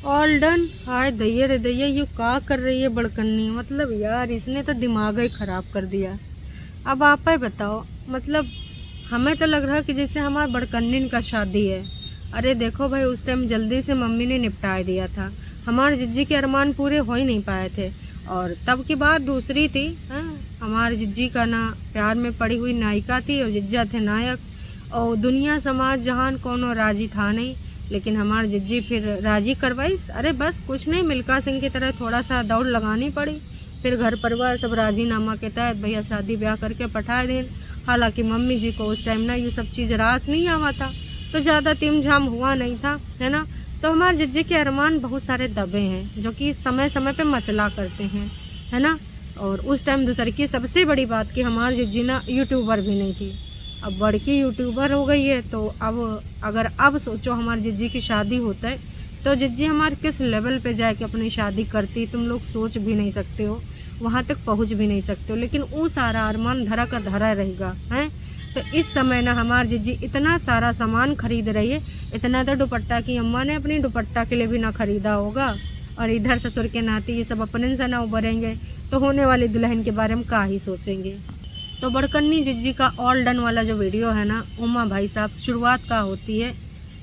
All done. हाय दैया रे दैया, यू का कर रही है बड़कन्नी। मतलब यार इसने तो दिमाग ही खराब कर दिया। अब आप ही बताओ, मतलब हमें तो लग रहा है कि जैसे हमारे बड़कन्नी का शादी है। अरे देखो भाई, उस टाइम जल्दी से मम्मी ने निपटा दिया था। हमारे जिज्जी के अरमान पूरे हो ही नहीं पाए थे। और तब की बात दूसरी थी। हाँ, हमारे जिज्जी का ना प्यार में पड़ी हुई नायिका थी और जिज्जा थे नायक। और दुनिया समाज जहान कोनो राजी था नहीं, लेकिन हमारे जिज्जी फिर राजी करवाई। अरे बस कुछ नहीं, मिल्खा सिंह की तरह थोड़ा सा दौड़ लगानी पड़ी। फिर घर परिवार सब राजीनामा के तहत भैया शादी ब्याह करके पठा दें। हालांकि मम्मी जी को उस टाइम ना ये सब चीज़ रास नहीं आवा था, तो ज़्यादा तिम झाम हुआ नहीं था, है ना। तो हमारे जिज्जी के अरमान बहुत सारे दबे हैं जो कि समय समय पे मचला करते हैं, है ना। और उस टाइम दूसरी की सबसे बड़ी बात कि हमारी जिज्जी ना यूट्यूबर भी नहीं थी, अब बड़की यूट्यूबर हो गई है। तो अब अगर अब सोचो हमारी जिज्जी की शादी होता है तो जिज्जी हमारे किस लेवल पे जाए कि अपनी शादी करती, तुम लोग सोच भी नहीं सकते हो, वहाँ तक पहुँच भी नहीं सकते हो। लेकिन वो सारा अरमान धरा का धरा रहेगा, हैं। तो इस समय ना हमारी जिज्जी इतना सारा सामान खरीद रही है, इतना तो दुपट्टा की अम्मा ने अपनी दुपट्टा के लिए भी ना खरीदा होगा। और इधर ससुर के नाते ये सब अपने से ना उभरेंगे तो होने वाली दुल्हन के बारे में क्या ही सोचेंगे। तो बड़कन्नी जिज्जी का ऑल डन वाला जो वीडियो है ना, उमा भाई साहब शुरुआत का होती है।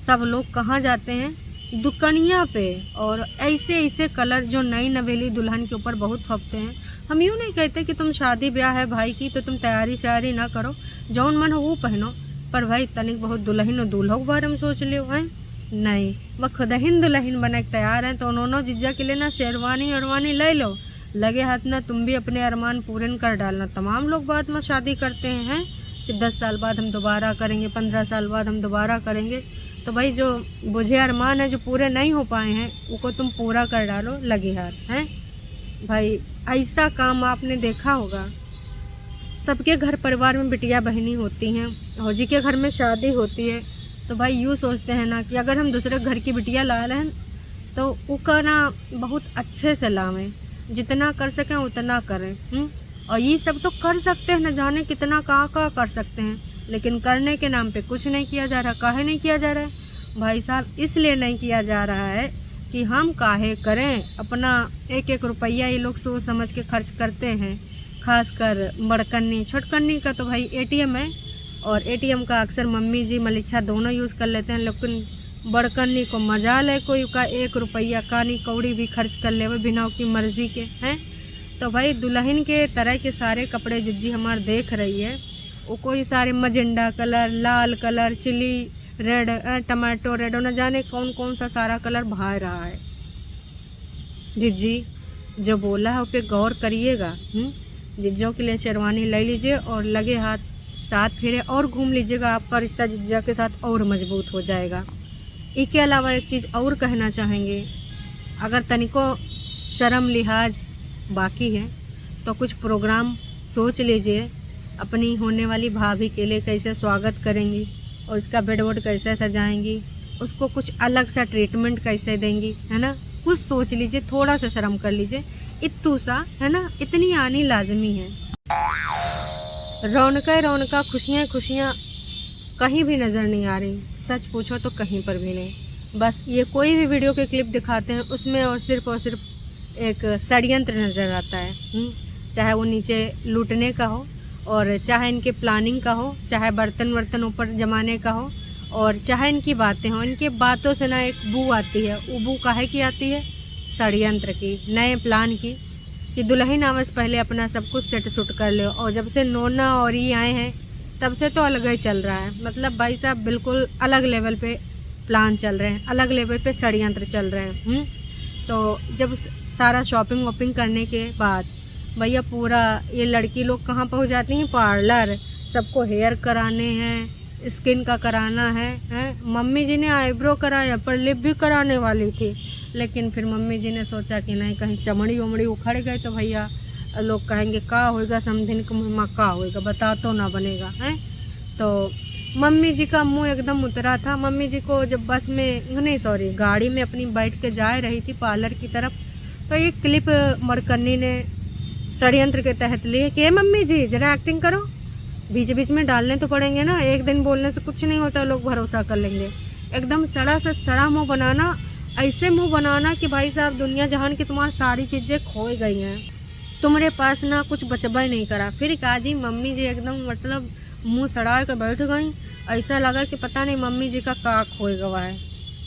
सब लोग कहाँ जाते हैं, दुकनिया पे। और ऐसे ऐसे कलर जो नई नवेली दुल्हन के ऊपर बहुत फपते हैं। हम यूँ नहीं कहते कि तुम शादी ब्याह है भाई की तो तुम तैयारी श्यारी ना करो, जौन मन हो वो पहनो, पर भाई तनिक बहुत दुल्हन और दूल्हों के बारे में सोच लियो हैं। नहीं, वह खुद ही दुल्हन बने के तैयार हैं, तो उन्होंने जिज्जा के लिए ना शेरवानी अरवानी ले लो, लगे हाथ ना तुम भी अपने अरमान पूरे कर डालना। तमाम लोग बाद में शादी करते हैं कि 10 साल बाद हम दोबारा करेंगे, 15 साल बाद हम दोबारा करेंगे। तो भाई जो बुझे अरमान है जो पूरे नहीं हो पाए हैं उनको तुम पूरा कर डालो, लगे हाथ हैं। भाई ऐसा काम आपने देखा होगा, सबके घर परिवार में बिटिया बहनी होती हैं और जी के घर में शादी होती है तो भाई यूँ सोचते हैं ना कि अगर हम दूसरे घर की बिटिया ला लें तो उसका ना बहुत अच्छे से लावें, जितना कर सकें उतना करें। और ये सब तो कर सकते हैं, न जाने कितना कहाँ कर सकते हैं, लेकिन करने के नाम पे कुछ नहीं किया जा रहा। काहे नहीं किया जा रहा है भाई साहब? इसलिए नहीं किया जा रहा है कि हम काहे करें, अपना एक एक रुपया ये लोग सोच समझ के खर्च करते हैं। खासकर बड़कन्नी छोटकन्नी का तो भाई एटीएम है, और एटीएम का अक्सर मम्मी जी मलिच्छा दोनों यूज़ कर लेते हैं। लेकिन बड़कन्नी को मजाल है कोई का 1 रुपया कानी कौड़ी भी खर्च कर ले बिना की मर्जी के, हैं। तो भाई दुल्हन के तरह के सारे कपड़े जिज्जी हमारे देख रही है, वो कोई सारे मजेंडा कलर, लाल colour, chilli red, tomato red, न जाने कौन कौन सा सारा कलर भा रहा है। जिज्जी जो बोला है उस पर गौर करिएगा। जिज्जों के लिए शेरवानी ले लीजिए और लगे हाथ 7 फेरे और घूम लीजिएगा, आपका रिश्ता जिज्जा के साथ और मजबूत हो जाएगा। इसके अलावा एक चीज़ और कहना चाहेंगे, अगर तनिको शर्म लिहाज बाकी है तो कुछ प्रोग्राम सोच लीजिए, अपनी होने वाली भाभी के लिए कैसे स्वागत करेंगी और इसका बेड वोड कैसे सजाएंगी, उसको कुछ अलग सा ट्रीटमेंट कैसे देंगी, है ना। कुछ सोच लीजिए, थोड़ा सा शर्म कर लीजिए, इतू सा, है ना। इतनी आनी लाजमी है। रौनका खुशियाँ खुशियाँ कहीं भी नज़र नहीं आ रही, सच पूछो तो कहीं पर भी नहीं। बस ये कोई भी वीडियो के क्लिप दिखाते हैं उसमें और सिर्फ एक षड्यंत्र नज़र आता है। चाहे वो नीचे लूटने का हो, और चाहे इनके प्लानिंग का हो, चाहे बर्तन वर्तन ऊपर जमाने का हो, और चाहे इनकी बातें हों। इनके बातों से ना एक बू आती है, वो बू काहे की आती है? षड्यंत्र की, नए प्लान की, कि दुल्हन आवे से पहले अपना सब कुछ सेट सूट कर लो। और जब से नोना और ये आए हैं तब से तो अलग ही चल रहा है। मतलब भाई साहब बिल्कुल अलग लेवल पे प्लान चल रहे हैं, अलग लेवल पे षड्यंत्र चल रहे हैं। तो जब सारा शॉपिंग वॉपिंग करने के बाद भैया पूरा ये लड़की लोग कहाँ पहुँच जाती हैं? पार्लर। सबको हेयर कराने हैं, स्किन का कराना है। मम्मी जी ने आईब्रो कराया, पर लिप भी कराने वाली थी, लेकिन फिर मम्मी जी ने सोचा कि नहीं, कहीं चमड़ी उमड़ी उखड़ गई तो भैया लोग कहेंगे का होएगा, समझिन को मम्मा का होएगा, बता तो ना बनेगा, है। तो मम्मी जी का मुंह एकदम उतरा था। मम्मी जी को जब बस में, नहीं सॉरी, गाड़ी में अपनी बैठ के जा रही थी पार्लर की तरफ, तो ये क्लिप बड़कन्नी ने षड्यंत्र के तहत लिए कि मम्मी जी जरा एक्टिंग करो, बीच बीच में डालने तो पड़ेंगे ना, एक दिन बोलने से कुछ नहीं होता, लोग भरोसा कर लेंगे। एकदम सड़ा से सड़ा मुँह बनाना ऐसे मुंह बनाना कि भाई साहब दुनिया जहान की तुम्हारी सारी चीज़ें खो गई हैं, तुम्हारे पास ना कुछ बचबा ही नहीं करा। फिर काजी मम्मी जी एकदम मतलब मुंह सड़ा के बैठ गई। ऐसा लगा कि पता नहीं मम्मी जी का का खोए गवा है।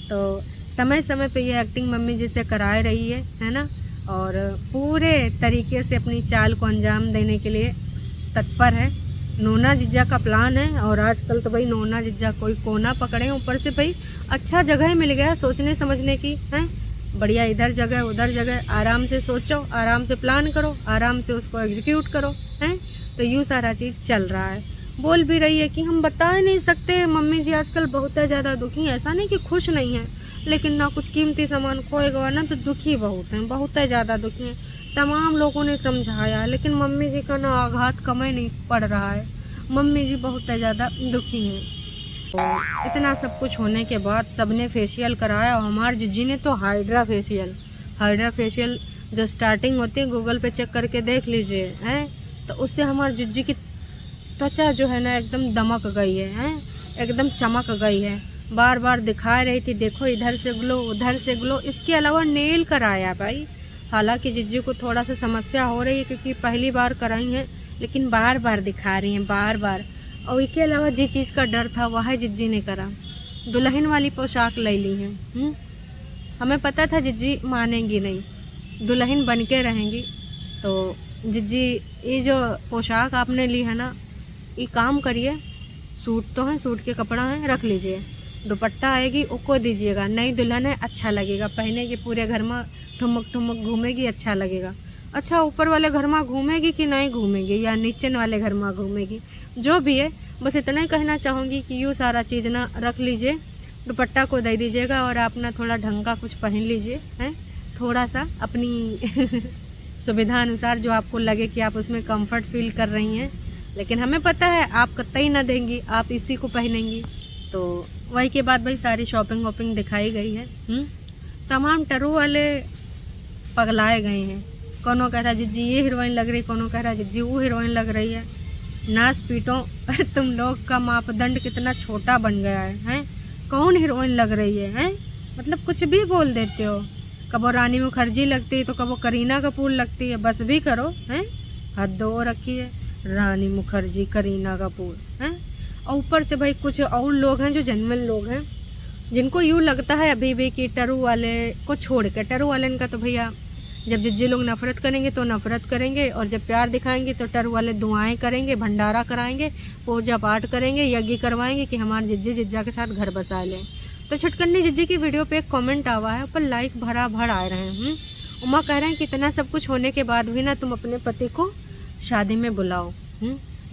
तो समय समय पे ये एक्टिंग मम्मी जी से कराए रही है ना, और पूरे तरीके से अपनी चाल को अंजाम देने के लिए तत्पर है। नोना जिज्जा का प्लान है, और आजकल तो भाई नोना जिज्जा कोई कोना पकड़े, ऊपर से भाई अच्छा जगह मिल गया सोचने समझने की है। बढ़िया इधर जगह उधर जगह, आराम से सोचो, आराम से प्लान करो, आराम से उसको एग्जीक्यूट करो हैं। तो यूँ सारा चीज़ चल रहा है। बोल भी रही है कि हम बता ही नहीं सकते, मम्मी जी आजकल बहुत ज़्यादा दुखी हैं। ऐसा नहीं कि खुश नहीं है, लेकिन ना कुछ कीमती सामान खोएगा ना तो दुखी बहुत हैं, बहुत ज़्यादा दुखी हैं। तमाम लोगों ने समझाया, लेकिन मम्मी जी का ना आघात कम ही नहीं पड़ रहा है। मम्मी जी बहुत ज़्यादा दुखी हैं। तो इतना सब कुछ होने के बाद सबने फेशियल कराया, और हमारे जिज्जी ने तो हाइड्रा फेशियल जो स्टार्टिंग होती है गूगल पे चेक करके देख लीजिए हैं। तो उससे हमारे जिज्जी की त्वचा जो है ना एकदम दमक गई है, एकदम चमक गई है। बार बार दिखा रही थी, देखो इधर से ग्लो उधर से ग्लो। इसके अलावा नेल कराया भाई। हालांकि जिज्जी को थोड़ा सा समस्या हो रही है क्योंकि पहली बार कराई है, लेकिन बार बार दिखा रही हैं, बार बार। और इसके अलावा जिस चीज़ का डर था वह जिज्जी ने करा, दुल्हन वाली पोशाक ले ली है। हमें पता था जिज्जी मानेंगी नहीं, दुल्हन बन के रहेंगी। तो जिज्जी ये जो पोशाक आपने ली है ना, ये काम करिए, सूट तो है, सूट के कपड़ा है, रख लीजिए। दुपट्टा आएगी उसको दीजिएगा, नई दुल्हन है, अच्छा लगेगा, पहनेगी, पूरे घर में ठुमक ठुमक घूमेगी, अच्छा लगेगा। अच्छा ऊपर वाले घर में घूमेगी कि नहीं घूमेगी, या नीचे वाले घर में घूमेगी, जो भी है, बस इतना ही कहना चाहूँगी कि यूँ सारा चीज़ ना रख लीजिए, दुपट्टा को दे दीजिएगा, और आप ना थोड़ा ढंग का कुछ पहन लीजिए हैं, थोड़ा सा अपनी सुविधा अनुसार, जो आपको लगे कि आप उसमें कंफर्ट फील कर रही हैं। लेकिन हमें पता है आप कतई ना देंगी, आप इसी को पहनेंगी। तो वही के बाद भाई सारी शॉपिंग वॉपिंग दिखाई गई है। तमाम टरू वाले पगलाए गए हैं। कोनो कह रहा जिज्जी ये हीरोइन लग रही, कोनो कह रहा जिज्जी वो हीरोइन लग रही है। नाच पीटो तुम लोग का मापदंड कितना छोटा बन गया है। कौन हीरोइन लग रही है? मतलब कुछ भी बोल देते हो, कबो रानी मुखर्जी लगती है तो कबो करीना कपूर लगती है, बस भी करो हैं। हद हो रखी है, रानी मुखर्जी, करीना कपूर हैं। और ऊपर से भाई कुछ और लोग हैं जो जेन्युइन लोग हैं, जिनको यूँ लगता है अभी भी कि टरू वाले को छोड़ के, टरू वाले का तो भैया जब जिज्जी लोग नफरत करेंगे तो नफरत करेंगे, और जब प्यार दिखाएंगे तो टरू वाले दुआएं करेंगे, भंडारा कराएंगे, पूजा पाठ करेंगे, यज्ञ करवाएंगे कि हमारे जिज्जी जिज्जा के साथ घर बसा लें। तो छटकन्नी जिज्जी की वीडियो पे एक कमेंट आवा है, ऊपर लाइक भरा भर आ रहे हैं। उमा कह रहे हैं कि इतना सब कुछ होने के बाद भी ना तुम अपने पति को शादी में बुलाओ।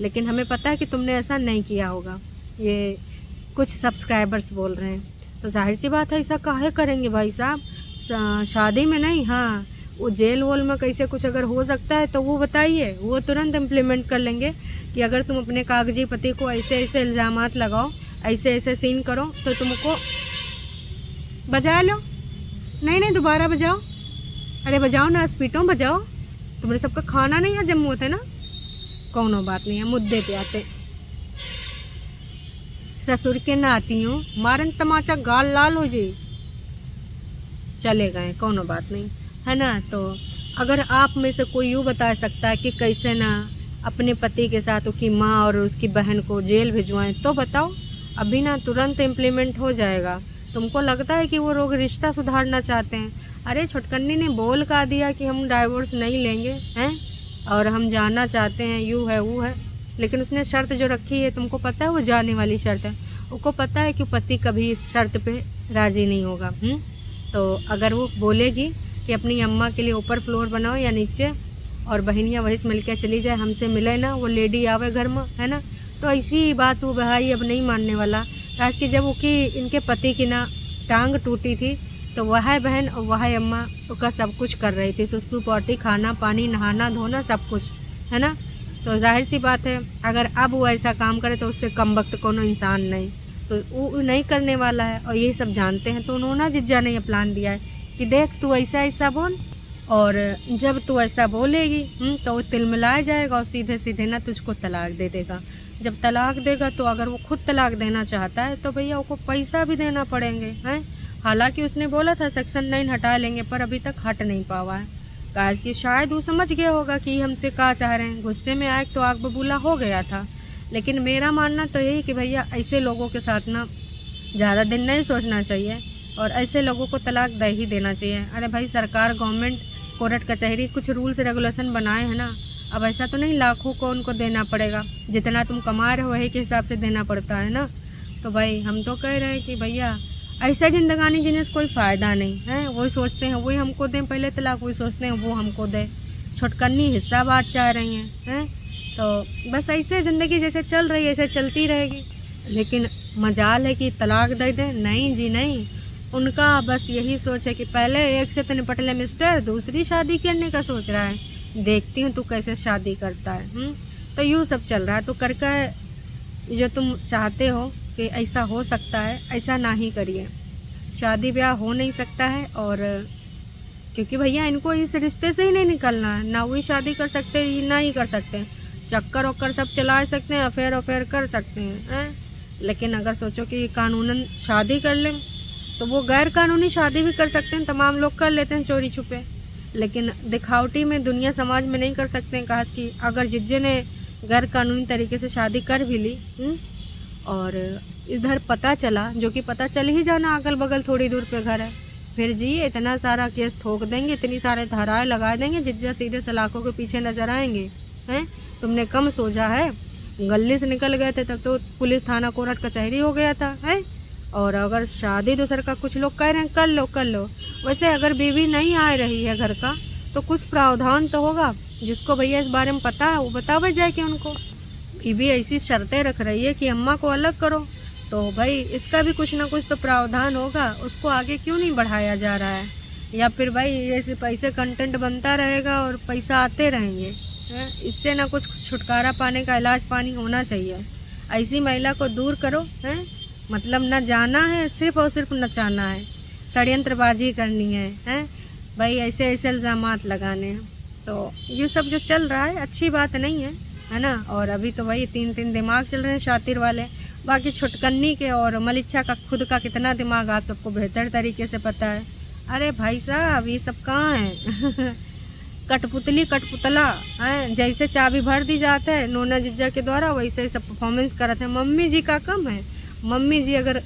लेकिन हमें पता है कि तुमने ऐसा नहीं किया होगा, ये कुछ सब्सक्राइबर्स बोल रहे हैं। तो जाहिर सी बात है, ऐसा काहे करेंगे भाई साहब, शादी में नहीं, हाँ वो जेल वोल में कैसे कुछ अगर हो सकता है तो वो बताइए, वो तुरंत इम्प्लीमेंट कर लेंगे कि अगर तुम अपने कागजी पति को ऐसे ऐसे इल्ज़ामात लगाओ, ऐसे ऐसे सीन करो, तो तुमको बजा लो। नहीं नहीं दोबारा बजाओ, अरे बजाओ ना, स्पीटों बजाओ, तुम्हारे सबका खाना नहीं हजम होता है ना। कौनो बात नहीं है, मुद्दे पे आते। ससुर के नाती हूँ, मारन तमाचा गाल लाल हो जाए, चले गए, कौनो बात नहीं है ना। तो अगर आप में से कोई यूँ बता सकता है कि कैसे ना अपने पति के साथ उसकी माँ और उसकी बहन को जेल भिजवाएं, तो बताओ, अभी ना तुरंत इम्प्लीमेंट हो जाएगा। तुमको लगता है कि वो लोग रिश्ता सुधारना चाहते हैं? अरे छुटकन्नी ने बोल का दिया कि हम डाइवोर्स नहीं लेंगे हैं, और हम जाना चाहते हैं, यूँ है वो है, लेकिन उसने शर्त जो रखी है, तुमको पता है वो जाने वाली शर्त है। उसको पता है कि पति कभी इस शर्त पे राज़ी नहीं होगा। तो अगर वो बोलेगी कि अपनी अम्मा के लिए ऊपर फ्लोर बनाओ या नीचे, और बहनियाँ वहीं से मिल के चली जाए, हमसे मिले ना, वो लेडी आवे घर में, है ना। तो ऐसी बात वो भाई अब नहीं मानने वाला। आज कि जब उसकी इनके पति की ना टांग टूटी थी, तो वह बहन और वह अम्मा उसका सब कुछ कर रही थी, सुसु पॉटी, खाना पानी, नहाना धोना, सब कुछ, है ना। तो जाहिर सी बात है, अगर अब वो ऐसा काम करे तो उससे कम वक्त कोनो इंसान नहीं, तो वो नहीं करने वाला है, और ये सब जानते हैं। तो उन्होंने जिज्जा ने ये प्लान दिया है कि देख तू ऐसा ऐसा बोल, और जब तू ऐसा बोलेगी तो वो तिलमिलाया जाएगा, और सीधे सीधे ना तुझको तलाक दे देगा। जब तलाक देगा तो अगर वो खुद तलाक देना चाहता है तो भैया उसको पैसा भी देना पड़ेंगे हैं, हालांकि उसने बोला था सेक्शन 9 हटा लेंगे, पर अभी तक हट नहीं पावा है। कहा कि शायद वो समझ गया होगा कि हमसे क्या चाह रहे हैं, गुस्से में आए तो आग बबूला हो गया था। लेकिन मेरा मानना तो यही कि भैया ऐसे लोगों के साथ ना ज़्यादा दिन नहीं सोचना चाहिए और ऐसे लोगों को तलाक दे ही देना चाहिए। अरे भाई, सरकार, गवर्नमेंट, कोर्ट कचहरी कुछ रूल्स रेगुलेशन बनाए हैं ना। अब ऐसा तो नहीं लाखों को उनको देना पड़ेगा, जितना तुम कमा रहे हो वही के हिसाब से देना पड़ता है ना। तो भाई हम तो कह रहे हैं कि भैया ऐसा जिंदगानी जीने से कोई फ़ायदा नहीं है। वही सोचते हैं वही हमको दें पहले तलाक, वही सोचते हैं वो हमको दे, छुटकन्नी हिस्सा बांट चाह रही हैं। तो बस ऐसे ज़िंदगी जैसे चल रही है ऐसे चलती रहेगी। लेकिन मजाल है कि तलाक दे दें? नहीं जी नहीं। उनका बस यही सोच है कि पहले एक से तो निपट ले मिस्टर, दूसरी शादी करने का सोच रहा है, देखती हूँ तू कैसे शादी करता है। तो यूँ सब चल रहा है। तो करके जो तुम चाहते हो कि ऐसा हो सकता है, ऐसा ना ही करिए। शादी ब्याह हो नहीं सकता है, और क्योंकि भैया इनको इस रिश्ते से ही नहीं निकलना है। ना वही शादी कर सकते ना ही कर सकते, चक्कर वक्कर सब चला सकते हैं, अफेयर कर सकते हैं। लेकिन अगर सोचो कि कानूनन शादी कर लें तो वो गैर कानूनी शादी भी कर सकते हैं। तमाम लोग कर लेते हैं चोरी छुपे, लेकिन दिखावटी में दुनिया समाज में नहीं कर सकते हैं। कहा कि अगर जिज्जे ने गैर कानूनी तरीके से शादी कर भी ली और इधर पता चला, जो कि पता चल ही जाना, अगल बगल थोड़ी दूर पे घर है, फिर जी इतना सारा केस ठोक देंगे, इतनी सारे धाराएं लगा देंगे, जिज्जा सीधे सलाखों के पीछे नजर आएंगे। हैं, तुमने कम सोचा है, गली से निकल गए थे तब तो पुलिस थाना कोर्ट कचहरी हो गया था। है, और अगर शादी दूसर का कुछ लोग कह रहे हैं कर लो। वैसे अगर बीवी नहीं आ रही है घर का तो कुछ प्रावधान तो होगा। जिसको भैया इस बारे में पता है वो बतावे जाए कि उनको बीवी ऐसी शर्तें रख रही है कि अम्मा को अलग करो, तो भाई इसका भी कुछ ना कुछ तो प्रावधान होगा। उसको आगे क्यों नहीं बढ़ाया जा रहा है? या फिर भाई ऐसे पैसे कंटेंट बनता रहेगा और पैसा आते रहेंगे, इससे ना कुछ छुटकारा पाने का इलाज पानी होना चाहिए। ऐसी महिला को दूर करो। हैं, मतलब न जाना है सिर्फ और सिर्फ नचाना है, षड्यंत्रबाजी करनी है भाई, ऐसे ऐसे इल्ज़ामात लगाने हैं। तो ये सब जो चल रहा है अच्छी बात नहीं है ना। और अभी तो भाई 3 दिमाग चल रहे हैं शातिर वाले। बाकी छुटकन्नी के और मलिच्छा का खुद का कितना दिमाग आप सबको बेहतर तरीके से पता है। अरे भाई साहब, ये सब कहाँ है? कठपुतली कठपुतला है, जैसे चाबी भर दी जाता है नोना जिज्जा के द्वारा, वैसे ही सब परफॉर्मेंस करते हैं। मम्मी जी का कम है। मम्मी जी अगर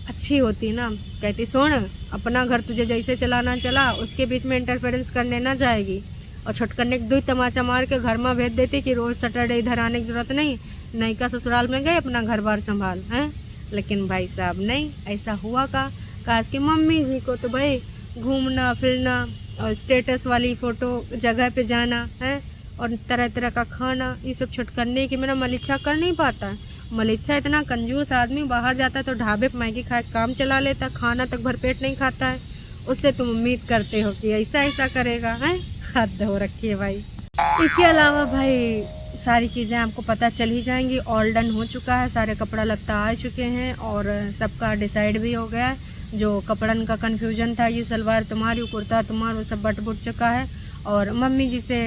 अच्छी होती ना, कहती सुन अपना घर तुझे जैसे चलाना चला, उसके बीच में इंटरफेरेंस करने ना जाएगी, और छुटकन्ने के 2 तमाचा मार के घर में भेज देती कि रोज़ सैटरडे इधर आने की ज़रूरत नहीं, नयका ससुराल में गए अपना घर बार संभाल। हैं, लेकिन भाई साहब नहीं, ऐसा हुआ का काश कि मम्मी जी को तो भाई घूमना फिरना और स्टेटस वाली फ़ोटो जगह पे जाना है और तरह तरह का खाना, ये सब छुटकन्ने की मेरा मलिच्छा कर नहीं पाता है। मलिच्छा इतना कंजूस आदमी, बाहर जाता है तो ढाबे पर मैगी खा के काम चला लेता, खाना तक भरपेट नहीं खाता है। उससे तुम उम्मीद करते हो कि ऐसा करेगा? हैं, हद हो रखी है भाई। इसके अलावा भाई सारी चीज़ें आपको पता चल ही जाएंगी। ऑल डन हो चुका है, सारे कपड़ा लत्ता आ चुके हैं और सबका डिसाइड भी हो गया है। जो कपड़न का कन्फ्यूजन था, ये सलवार तुम्हारी कुर्ता तुम्हारा, वो सब बट बुट चुका है। और मम्मी जी से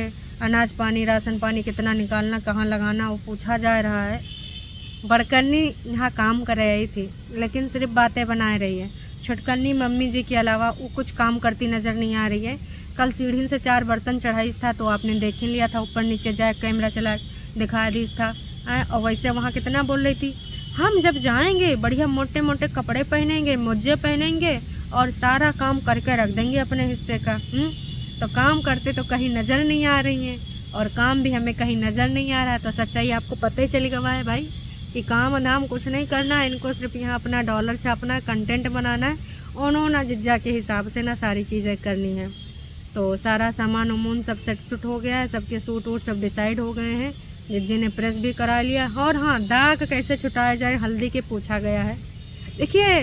अनाज पानी राशन पानी कितना निकालना, कहाँ लगाना, वो पूछा जा रहा है। बड़कन्नी यहाँ काम कर रही थी लेकिन सिर्फ बातें बनाए रही है। छुटकन्नी मम्मी जी के अलावा वो कुछ काम करती नज़र नहीं आ रही है। कल सीढ़ी से 4 बर्तन चढ़ाई था तो आपने देख ही लिया था, ऊपर नीचे जाए कैमरा चला दिखा दी था। और वैसे वहाँ कितना बोल रही थी, हम जब जाएंगे बढ़िया मोटे मोटे कपड़े पहनेंगे, मोजे पहनेंगे और सारा काम करके रख देंगे अपने हिस्से का। तो काम करते तो कहीं नज़र नहीं आ रही हैं और काम भी हमें कहीं नज़र नहीं आ रहा है। तो सच्चाई आपको पता ही चली गवा है भाई कि काम धाम कुछ नहीं करना है इनको, सिर्फ यहाँ अपना डॉलर छापना है, कंटेंट बनाना है, उन्होंने जिज्जा के हिसाब से ना सारी चीज़ें करनी है। तो सारा सामान उमून सब सेट सूट हो गया है, सबके सूट वूट सब डिसाइड हो गए हैं, जिज्जे ने प्रेस भी करा लिया। और हाँ, दाग कैसे छुटाया जाए हल्दी के पूछा गया है। देखिए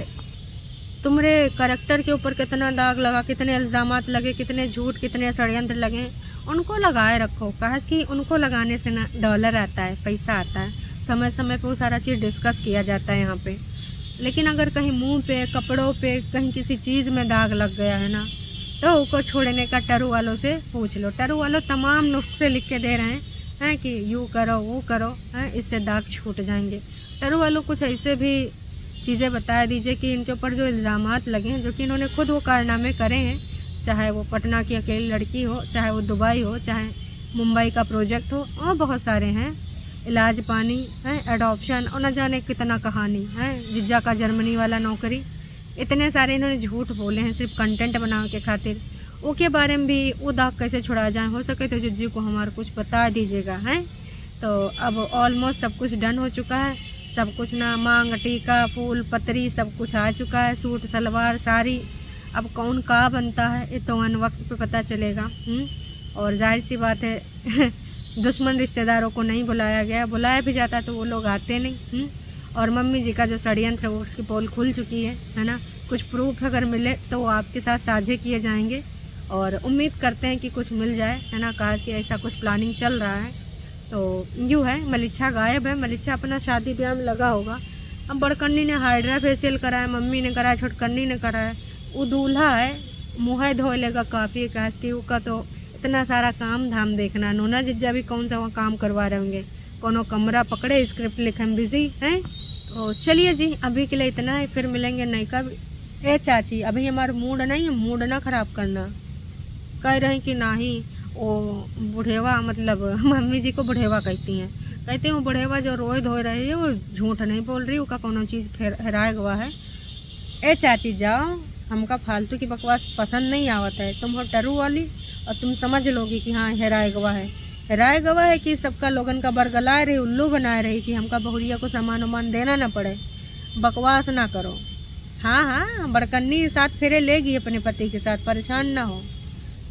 तुम्हारे करैक्टर के ऊपर कितना दाग लगा, कितने इल्ज़ामात लगे, कितने झूठ कितने षड्यंत्र लगे, उनको लगाए रखो। कहा कि उनको लगाने से ना डॉलर आता है, पैसा आता है, समय समय पे वो सारा चीज़ डिस्कस किया जाता है यहाँ पे। लेकिन अगर कहीं मुंह पे, कपड़ों पे, कहीं किसी चीज़ में दाग लग गया है ना, तो उसको छोड़ने का टरू वालों से पूछ लो। टरू वालों तमाम नुस्खे लिख के दे रहे हैं कि यूँ करो वो करो, हैं, इससे दाग छूट जाएंगे। टरू वालों कुछ ऐसे भी चीज़ें बता दीजिए कि इनके ऊपर जो इल्ज़ामात लगे हैं, जो कि इन्होंने खुद वो कारनामे करे हैं, चाहे वो पटना की अकेली लड़की हो, चाहे वो दुबई हो, चाहे मुंबई का प्रोजेक्ट हो, और बहुत सारे हैं, इलाज पानी है, एडॉप्शन और न जाने कितना कहानी है, जिज्जा का जर्मनी वाला नौकरी, इतने सारे इन्होंने झूठ बोले हैं सिर्फ कंटेंट बनाने के खातिर। उसके बारे में भी वो दाग कैसे छुड़ा जाए, हो सके तो जिज्जू को हमारा कुछ बता दीजिएगा हैं। तो अब ऑलमोस्ट सब कुछ डन हो चुका है, सब कुछ ना मांग टीका फूल पतरी सब कुछ आ चुका है, सूट सलवार साड़ी। अब कौन का बनता है ये तो अन वक्त पे पता चलेगा। और जाहिर सी बात है दुश्मन रिश्तेदारों को नहीं बुलाया गया, बुलाया भी जाता तो वो लोग आते नहीं। और मम्मी जी का जो षड्यंत्र वो उसकी पोल खुल चुकी है ना। कुछ प्रूफ अगर मिले तो वो आपके साथ साझे किए जाएंगे और उम्मीद करते हैं कि कुछ मिल जाए, है ना। कहा कि ऐसा कुछ प्लानिंग चल रहा है। तो यूँ है, मलिच्छा गायब है, मलिच्छा अपना शादी ब्याह में लगा होगा। अब बड़कन्नी ने हाइड्रा फेशियल कराया, मम्मी ने कराया, छोटकन्नी ने कराया। वो दूल्हा है, मुँह धो लेगा काफ़ी, कहा कि उसका तो इतना सारा काम धाम देखना। नोना जिज्जा भी कौन सा वहाँ काम करवा रहे होंगे, कोनो कमरा पकड़े स्क्रिप्ट लिखे में बिजी हैं। तो चलिए जी, अभी के लिए इतना है, फिर मिलेंगे नई का। ए चाची, अभी हमारा मूड नहीं है, मूड ना ख़राब करना। कह रहे हैं कि नहीं वो बुढ़ेवा, मतलब मम्मी जी को बुढ़ेवा कहती हैं, कहते हैं वो बुढ़ेवा जो रोए धोए रही है वो झूठ नहीं बोल रही, उसका कोनो चीज़ हेराए गवा है। ए चाची जाओ, हमका फालतू की बकवास पसंद नहीं आवत है। तुम हो टरू वाली और तुम समझ लोगी कि हाँ हेराए गवा है। हेराए गवा है कि सबका लोगन का बरगलाए रही, उल्लू बनाए रही कि हमका बहुरिया को सामान वामान देना ना पड़े। बकवास ना करो। हाँ हाँ, बड़कन्नी साथ फेरे लेगी अपने पति के साथ, परेशान ना हो।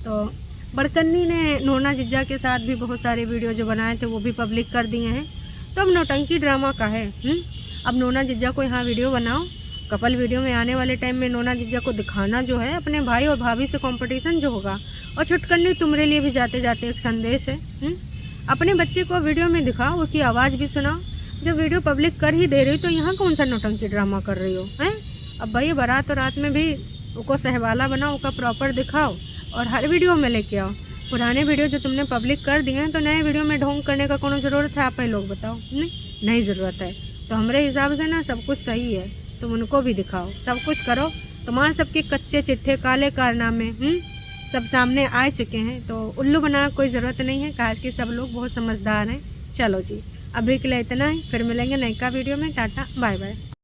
तो बड़कन्नी ने नोना जिज्जा के साथ भी बहुत सारे वीडियो जो बनाए थे वो भी पब्लिक कर दिए हैं। तो अब नौटंकी ड्रामा का है। अब नोना जिज्जा को यहाँ वीडियो बनाओ, कपल वीडियो में आने वाले टाइम में नोना जिज्जा को दिखाना जो है अपने भाई और भाभी से कंपटीशन जो होगा। और छुटकन्नी तुम्हारे लिए भी जाते जाते एक संदेश है, अपने बच्चे को वीडियो में दिखाओ, उसकी आवाज़ भी सुनाओ। जब वीडियो पब्लिक कर ही दे रही तो यहाँ कौन सा नौटंकी ड्रामा कर रही हो हैं। अब भाई बारात और रात में भी उसको सहवाला बनाओ, उसका प्रॉपर दिखाओ और हर वीडियो में लेके आओ। पुराने वीडियो जो तुमने पब्लिक कर दिए हैं तो नए वीडियो में ढोंग करने का कोनो ज़रूरत है? आप ही लोग बताओ। नहीं ज़रूरत है। तो हमारे हिसाब से ना सब कुछ सही है, तुम उनको भी दिखाओ, सब कुछ करो। तुम्हारे सबके कच्चे चिट्ठे काले कारनामे सब सामने आ चुके हैं। तो उल्लू बना कोई ज़रूरत नहीं है, काश कि सब लोग बहुत समझदार हैं। चलो जी, अभी के लिए इतना ही, फिर मिलेंगे नई का वीडियो में। Tata bye bye.